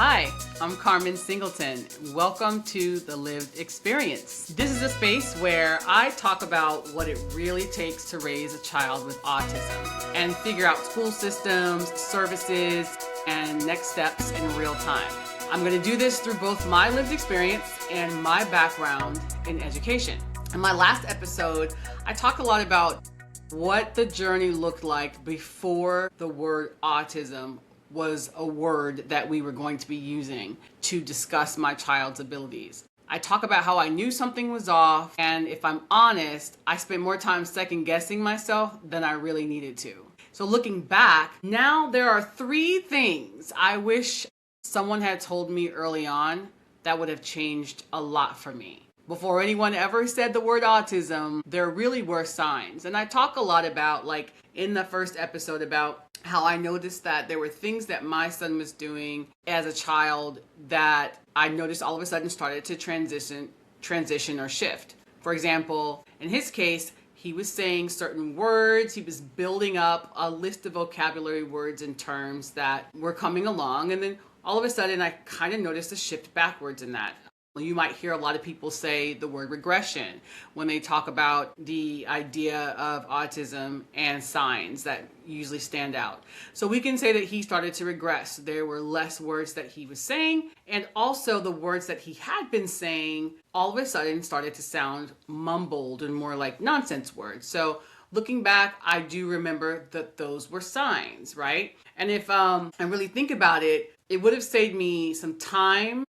Hi, I'm Carmen Singleton. Welcome to The Lived Experience. This is a space where I talk about what it really takes to raise a child with autism and figure out school systems, services, and next steps in real time. I'm going to do this through both my lived experience and my background in education. In my last episode, I talked a lot about what the journey looked like before the word autism was a word that we were going to be using to discuss my child's abilities. I talk about how I knew something was off, and if I'm honest, I spent more time second guessing myself than I really needed to. So looking back, now there are 3 things I wish someone had told me early on that would have changed a lot for me. Before anyone ever said the word autism, there really were signs. And I talk a lot about, like in the first episode, about how I noticed that there were things that my son was doing as a child that I noticed all of a sudden started to transition or shift. For example, in his case, he was saying certain words. He was building up a list of vocabulary words and terms that were coming along. And then all of a sudden, I kind of noticed a shift backwards in that. You might hear a lot of people say the word regression when they talk about the idea of autism and signs that usually stand out. So we can say that he started to regress. There were less words that he was saying, and also the words that he had been saying all of a sudden started to sound mumbled and more like nonsense words. So looking back, I do remember that those were signs, right? And if I really think about it, it would have saved me some time.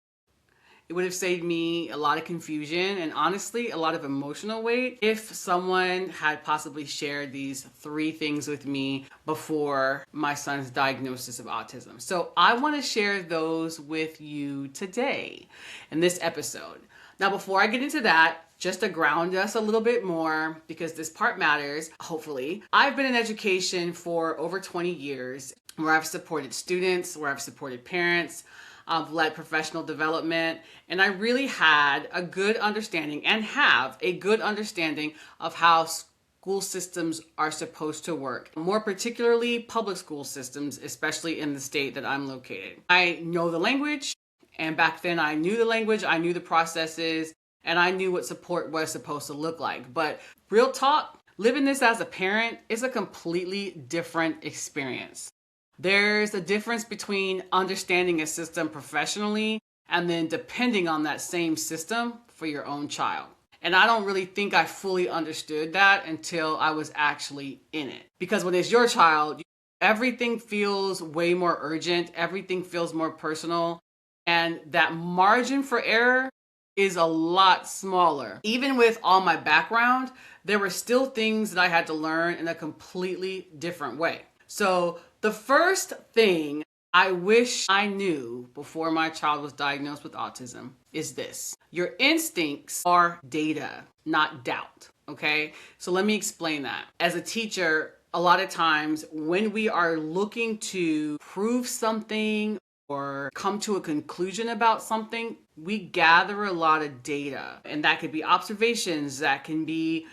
It would have saved me a lot of confusion and honestly a lot of emotional weight if someone had possibly shared these 3 things with me before my son's diagnosis of autism. So I want to share those with you today in this episode. Now, before I get into that, just to ground us a little bit more, because this part matters, hopefully, I've been in education for over 20 years where I've supported students, where I've supported parents, I've led professional development, and I really had a good understanding and have a good understanding of how school systems are supposed to work. More particularly public school systems, especially in the state that I'm located. I know the language, and back then I knew the language, I knew the processes, and I knew what support was supposed to look like. But real talk, living this as a parent is a completely different experience. There's a difference between understanding a system professionally and then depending on that same system for your own child. And I don't really think I fully understood that until I was actually in it. Because when it's your child, everything feels way more urgent, everything feels more personal, and that margin for error is a lot smaller. Even with all my background, there were still things that I had to learn in a completely different way. So the first thing I wish I knew before my child was diagnosed with autism is this. Your instincts are data, not doubt, okay? So let me explain that. As a teacher, a lot of times when we are looking to prove something or come to a conclusion about something, we gather a lot of data. And that could be observations, that can be,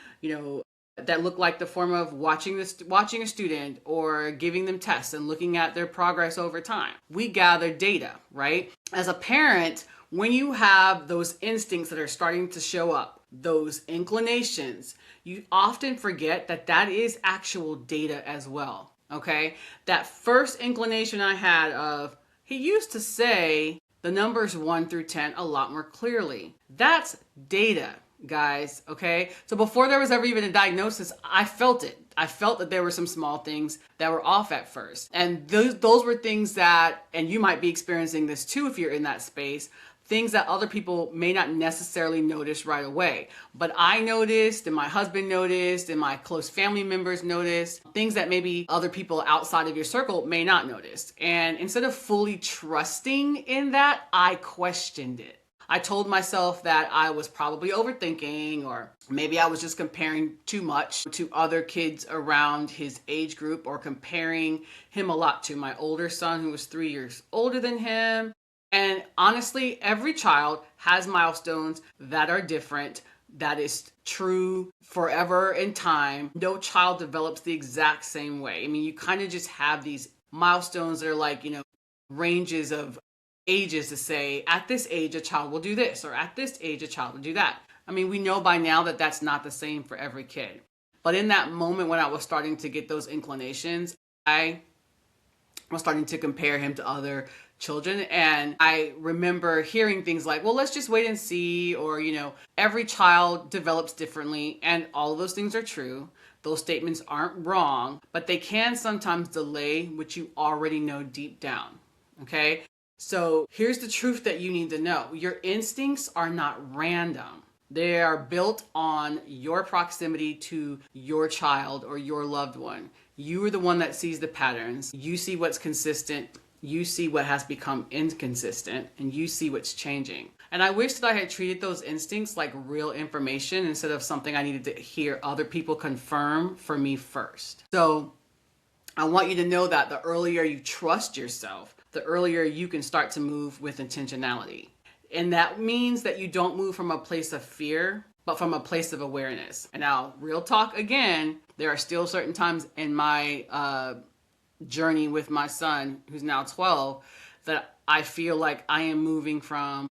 that look like the form of watching a student or giving them tests and looking at their progress over time. We gather data, right? As a parent, when you have those instincts that are starting to show up, those inclinations, you often forget that that is actual data as well, okay? That first inclination I had of, he used to say the numbers 1 through 10 a lot more clearly. That's data, guys, okay? So before there was ever even a diagnosis, I felt it. I felt that there were some small things that were off at first. And those were things that, and you might be experiencing this too if you're in that space, things that other people may not necessarily notice right away. But I noticed, and my husband noticed, and my close family members noticed, things that maybe other people outside of your circle may not notice. And instead of fully trusting in that, I questioned it. I told myself that I was probably overthinking, or maybe I was just comparing too much to other kids around his age group, or comparing him a lot to my older son who was 3 years older than him. And honestly, every child has milestones that are different. That is true forever in time. No child develops the exact same way. I mean, you kind of just have these milestones that are like, ranges of ages to say, at this age, a child will do this, or at this age, a child will do that. I mean, we know by now that that's not the same for every kid. But in that moment when I was starting to get those inclinations, I was starting to compare him to other children. And I remember hearing things like, well, let's just wait and see, or, every child develops differently. And all of those things are true. Those statements aren't wrong, but they can sometimes delay what you already know deep down. Okay? So here's the truth that you need to know. Your instincts are not random. They are built on your proximity to your child or your loved one. You are the one that sees the patterns. You see what's consistent. You see what has become inconsistent, and you see what's changing. And I wish that I had treated those instincts like real information instead of something I needed to hear other people confirm for me first. So I want you to know that the earlier you trust yourself, the earlier you can start to move with intentionality. And that means that you don't move from a place of fear, but from a place of awareness. And now, real talk again, there are still certain times in my journey with my son, who's now 12, that I feel like I am moving from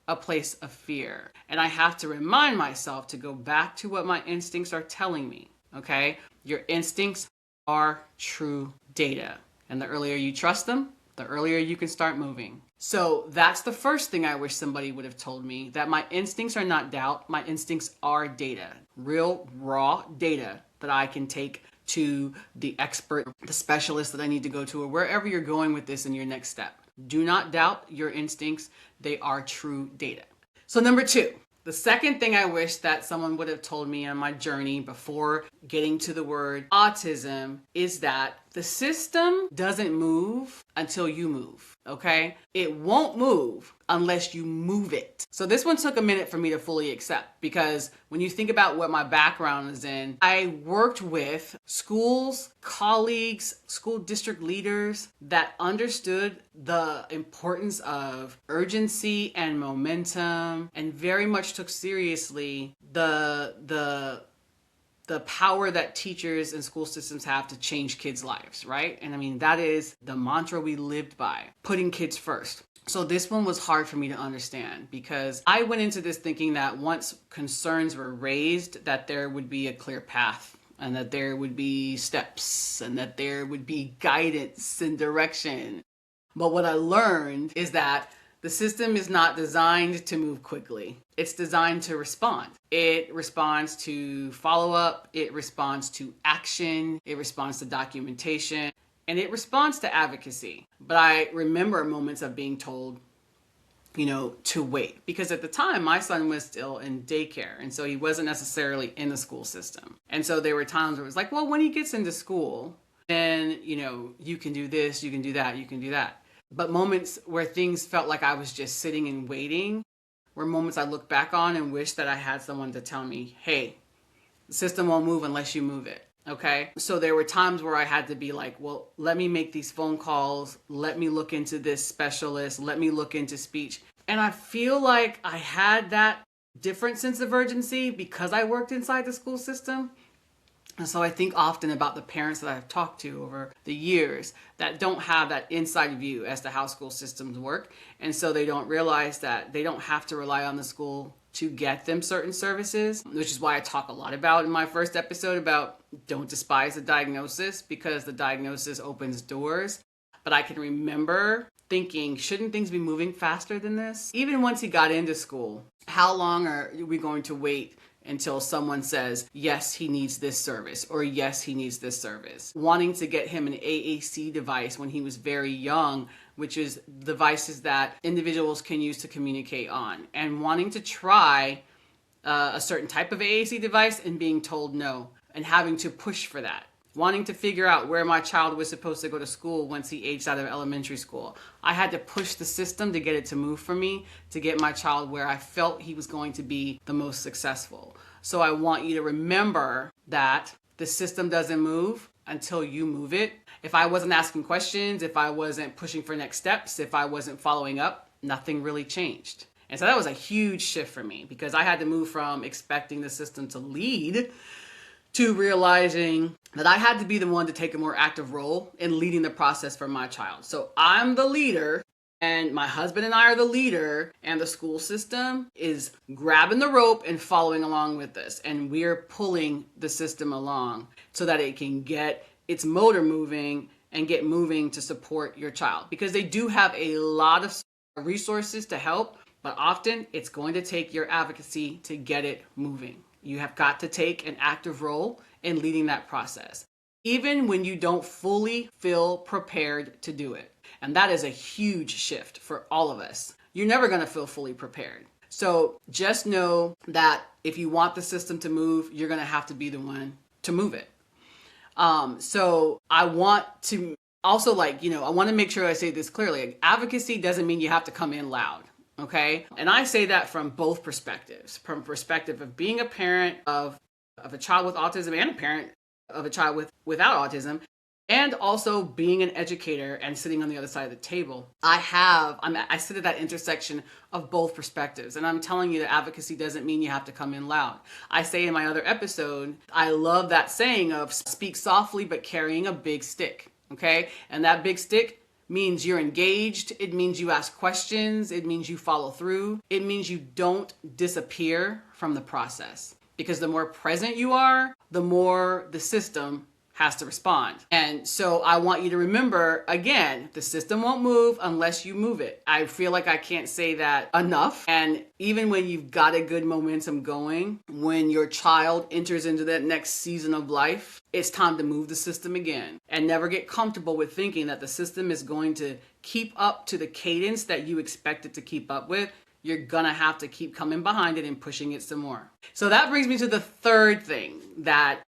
a place of fear. And I have to remind myself to go back to what my instincts are telling me, okay? Your instincts are true data. And the earlier you trust them, the earlier you can start moving. So that's the first thing I wish somebody would have told me, that my instincts are not doubt. My instincts are data, real raw data that I can take to the expert, the specialist that I need to go to, or wherever you're going with this in your next step. Do not doubt your instincts. They are true data. So number 2, the second thing I wish that someone would have told me on my journey before getting to the word autism is that the system doesn't move until you move, okay? It won't move unless you move it. So this one took a minute for me to fully accept, because when you think about what my background is in, I worked with schools, colleagues, school district leaders that understood the importance of urgency and momentum, and very much took seriously the power that teachers and school systems have to change kids' lives, right? And I mean, that is the mantra we lived by, putting kids first. So this one was hard for me to understand, because I went into this thinking that once concerns were raised, that there would be a clear path, and that there would be steps, and that there would be guidance and direction. But what I learned is that the system is not designed to move quickly. It's designed to respond. It responds to follow-up. It responds to action. It responds to documentation. And it responds to advocacy. But I remember moments of being told, to wait. Because at the time, my son was still in daycare. And so he wasn't necessarily in the school system. And so there were times where it was like, well, when he gets into school, then, you can do this, you can do that, you can do that. But moments where things felt like I was just sitting and waiting were moments I look back on and wish that I had someone to tell me, hey, the system won't move unless you move it. Okay. So there were times where I had to be like, well, let me make these phone calls. Let me look into this specialist. Let me look into speech. And I feel like I had that different sense of urgency because I worked inside the school system. And so I think often about the parents that I've talked to over the years that don't have that inside view as to how school systems work. And so they don't realize that they don't have to rely on the school to get them certain services, which is why I talk a lot about in my first episode about don't despise the diagnosis, because the diagnosis opens doors. But I can remember thinking, shouldn't things be moving faster than this? Even once he got into school, how long are we going to wait until someone says, yes, he needs this service, or yes, he needs this service? Wanting to get him an AAC device when he was very young, which is devices that individuals can use to communicate on, and wanting to try a certain type of AAC device and being told no, and having to push for that. Wanting to figure out where my child was supposed to go to school once he aged out of elementary school. I had to push the system to get it to move for me, to get my child where I felt he was going to be the most successful. So I want you to remember that the system doesn't move until you move it. If I wasn't asking questions, if I wasn't pushing for next steps, if I wasn't following up, nothing really changed. And so that was a huge shift for me, because I had to move from expecting the system to lead to realizing that I had to be the one to take a more active role in leading the process for my child. So I'm the leader And my husband and I are the leader, and the school system is grabbing the rope and following along with us. And we're pulling the system along so that it can get its motor moving and get moving to support your child. Because they do have a lot of resources to help, but often it's going to take your advocacy to get it moving. You have got to take an active role in leading that process, even when you don't fully feel prepared to do it. And that is a huge shift for all of us. You're never going to feel fully prepared. So just know that if you want the system to move, you're going to have to be the one to move it. So I want to also I want to make sure I say this clearly. Advocacy doesn't mean you have to come in loud. Okay. And I say that from both perspectives, from perspective of being a parent of a child with autism and a parent of a child without autism, and also being an educator and sitting on the other side of the table. I sit at that intersection of both perspectives. And I'm telling you that advocacy doesn't mean you have to come in loud. I say in my other episode, I love that saying of speak softly, but carrying a big stick. Okay. And that big stick means you're engaged. It means you ask questions. It means you follow through. It means you don't disappear from the process. Because the more present you are, the more the system has to respond. And so I want you to remember, again, the system won't move unless you move it. I feel like I can't say that enough. And even when you've got a good momentum going, when your child enters into that next season of life, it's time to move the system again. And never get comfortable with thinking that the system is going to keep up to the cadence that you expect it to keep up with. You're gonna have to keep coming behind it and pushing it some more. So that brings me to the third thing that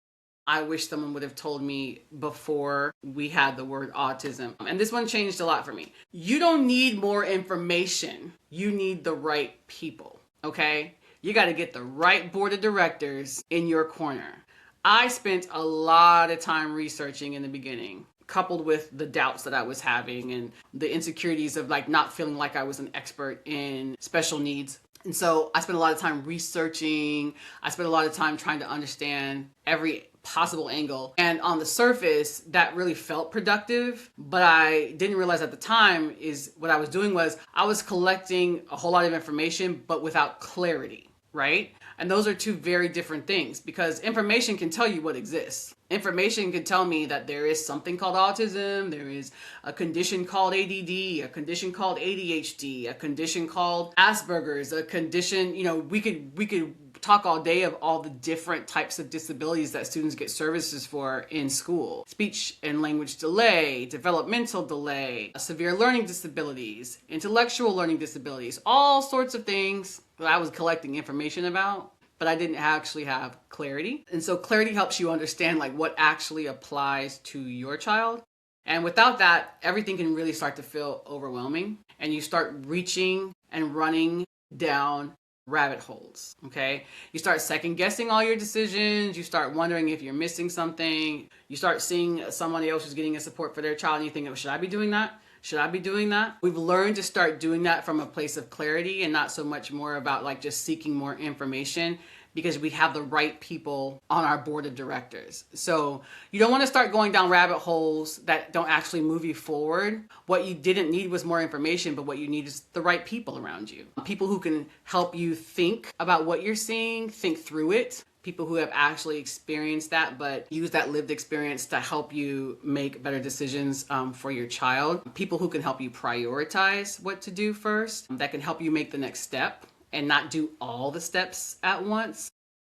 I wish someone would have told me before we had the word autism. And this one changed a lot for me. You don't need more information. You need the right people, okay? You got to get the right board of directors in your corner. I spent a lot of time researching in the beginning, coupled with the doubts that I was having and the insecurities of not feeling like I was an expert in special needs. And so I spent a lot of time researching. I spent a lot of time trying to understand every possible angle. And on the surface, that really felt productive. But I didn't realize at the time is what I was doing was I was collecting a whole lot of information, but without clarity, right? And those are two very different things, because information can tell you what exists. Information can tell me that there is something called autism, there is a condition called ADD, a condition called ADHD, a condition called Asperger's, a condition, we could talk all day of all the different types of disabilities that students get services for in school. Speech and language delay, developmental delay, severe learning disabilities, intellectual learning disabilities, all sorts of things that I was collecting information about, but I didn't actually have clarity. And so clarity helps you understand what actually applies to your child. And without that, everything can really start to feel overwhelming, and you start reaching and running down rabbit holes, okay? You start second guessing all your decisions. You start wondering if you're missing something. You start seeing someone else who's getting a support for their child and you think, should I be doing that? Should I be doing that? We've learned to start doing that from a place of clarity and not so much more about just seeking more information, because we have the right people on our board of directors. So you don't want to start going down rabbit holes that don't actually move you forward. What you didn't need was more information, but what you need is the right people around you. People who can help you think about what you're seeing, think through it. People who have actually experienced that, but use that lived experience to help you make better decisions for your child. People who can help you prioritize what to do first, that can help you make the next step and not do all the steps at once.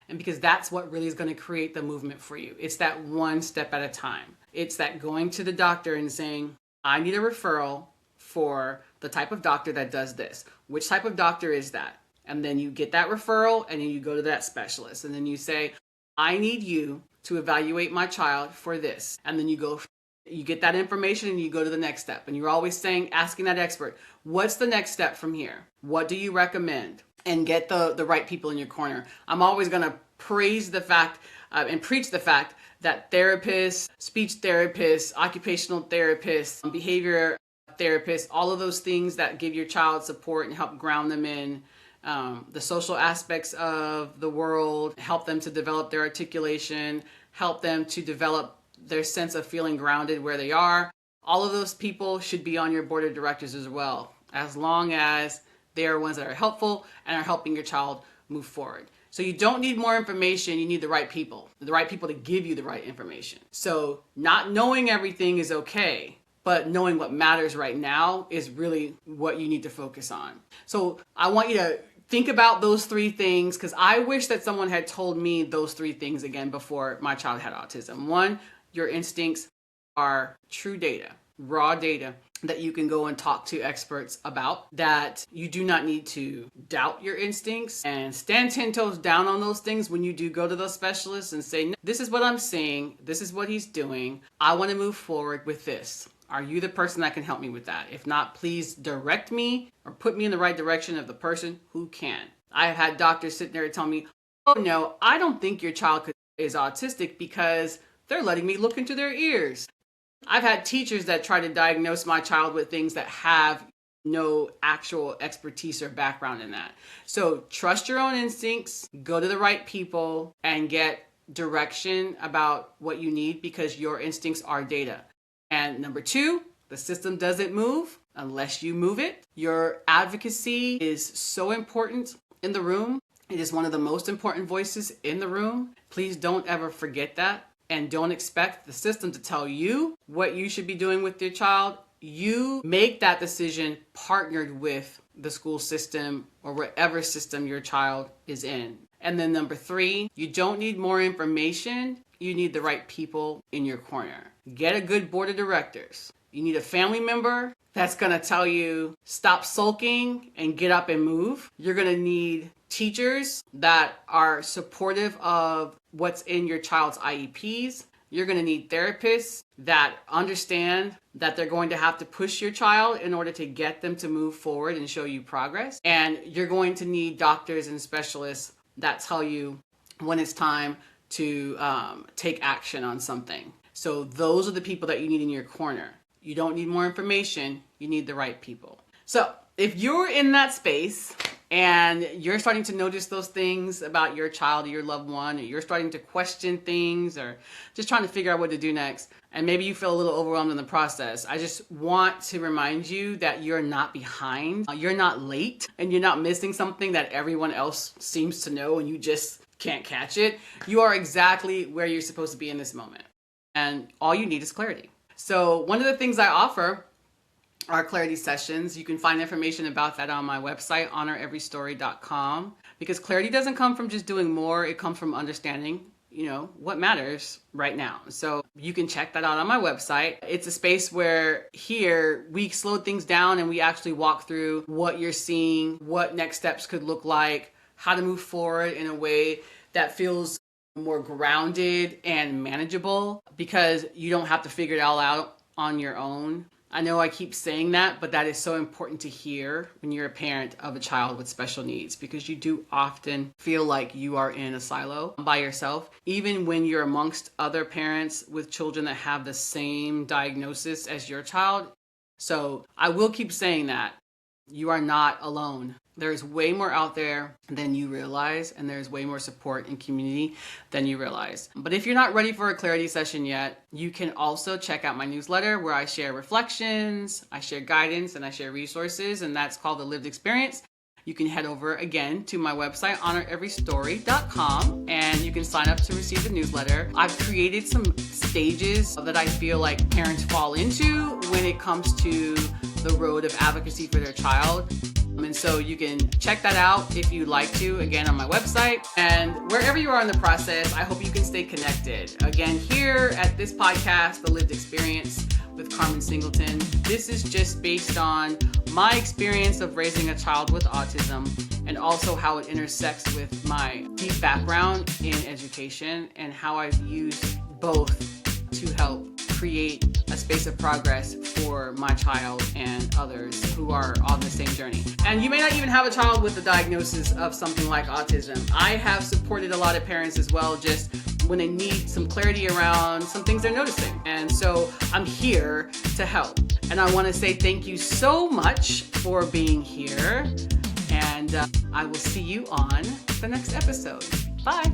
And because that's what really is going to create the movement for you. It's that one step at a time. It's that going to the doctor and saying, I need a referral for the type of doctor that does this. Which type of doctor is that? And then you get that referral and then you go to that specialist. And then you say, I need you to evaluate my child for this. And then you get that information and you go to the next step. And you're always asking that expert, what's the next step from here? What do you recommend? And get the right people in your corner. I'm always going to praise the fact and preach the fact that therapists, speech therapists, occupational therapists, behavior therapists, all of those things that give your child support and help ground them in the social aspects of the world, help them to develop their articulation, help them to develop their sense of feeling grounded where they are. All of those people should be on your board of directors as well. as long as they are ones that are helpful and are helping your child move forward. So you don't need more information, you need the right people to give you the right information. So not knowing everything is okay, but knowing what matters right now is really what you need to focus on. So I want you to think about those 3 things, because I wish that someone had told me those 3 things again before my child had autism. 1, your instincts are true data, raw data that you can go and talk to experts about, that you do not need to doubt your instincts and stand 10 toes down on those things when you do go to those specialists and say, no, this is what I'm seeing, this is what he's doing, I want to move forward with this. Are you the person that can help me with that? If not, please direct me or put me in the right direction of the person who can. I have had doctors sitting there and tell me, oh no, I don't think your child is autistic because they're letting me look into their ears. I've had teachers that try to diagnose my child with things that have no actual expertise or background in that. So trust your own instincts, go to the right people, and get direction about what you need, because your instincts are data. And number 2, the system doesn't move unless you move it. Your advocacy is so important in the room. It is one of the most important voices in the room. Please don't ever forget that. And don't expect the system to tell you what you should be doing with your child. You make that decision partnered with the school system or whatever system your child is in. And then number 3, you don't need more information. You need the right people in your corner. Get a good board of directors. You need a family member that's going to tell you, stop sulking and get up and move. You're going to need teachers that are supportive of what's in your child's IEPs. You're going to need therapists that understand that they're going to have to push your child in order to get them to move forward and show you progress. And you're going to need doctors and specialists that tell you when it's time to take action on something. So those are the people that you need in your corner. You don't need more information, you need the right people. So if you're in that space and you're starting to notice those things about your child or your loved one, or you're starting to question things or just trying to figure out what to do next, and maybe you feel a little overwhelmed in the process, I just want to remind you that you're not behind, you're not late, and you're not missing something that everyone else seems to know and you just can't catch it. You are exactly where you're supposed to be in this moment. And all you need is clarity. So one of the things I offer are clarity sessions. You can find information about that on my website, honoreverystory.com, because clarity doesn't come from just doing more. It comes from understanding, what matters right now. So you can check that out on my website. It's a space where here we slow things down and we actually walk through what you're seeing, what next steps could look like, how to move forward in a way that feels more grounded and manageable, because you don't have to figure it all out on your own. I know I keep saying that, but that is so important to hear when you're a parent of a child with special needs, because you do often feel like you are in a silo by yourself, even when you're amongst other parents with children that have the same diagnosis as your child. So I will keep saying that. You are not alone. There's way more out there than you realize, and there's way more support and community than you realize. But if you're not ready for a clarity session yet, you can also check out my newsletter where I share reflections, I share guidance, and I share resources, and that's called The Lived Experience. You can head over again to my website, honoreverystory.com, and you can sign up to receive the newsletter. I've created some stages that I feel like parents fall into when it comes to the road of advocacy for their child. And so you can check that out if you'd like to, again, on my website. And wherever you are in the process, I hope you can stay connected. Again, here at this podcast, The Lived Experience with Carmen Singleton, this is just based on my experience of raising a child with autism, and also how it intersects with my deep background in education and how I've used both to help create a space of progress for my child and others who are on the same journey. And you may not even have a child with a diagnosis of something like autism. I have supported a lot of parents as well, just when they need some clarity around some things they're noticing. And so I'm here to help. And I want to say thank you so much for being here. And I will see you on the next episode. Bye.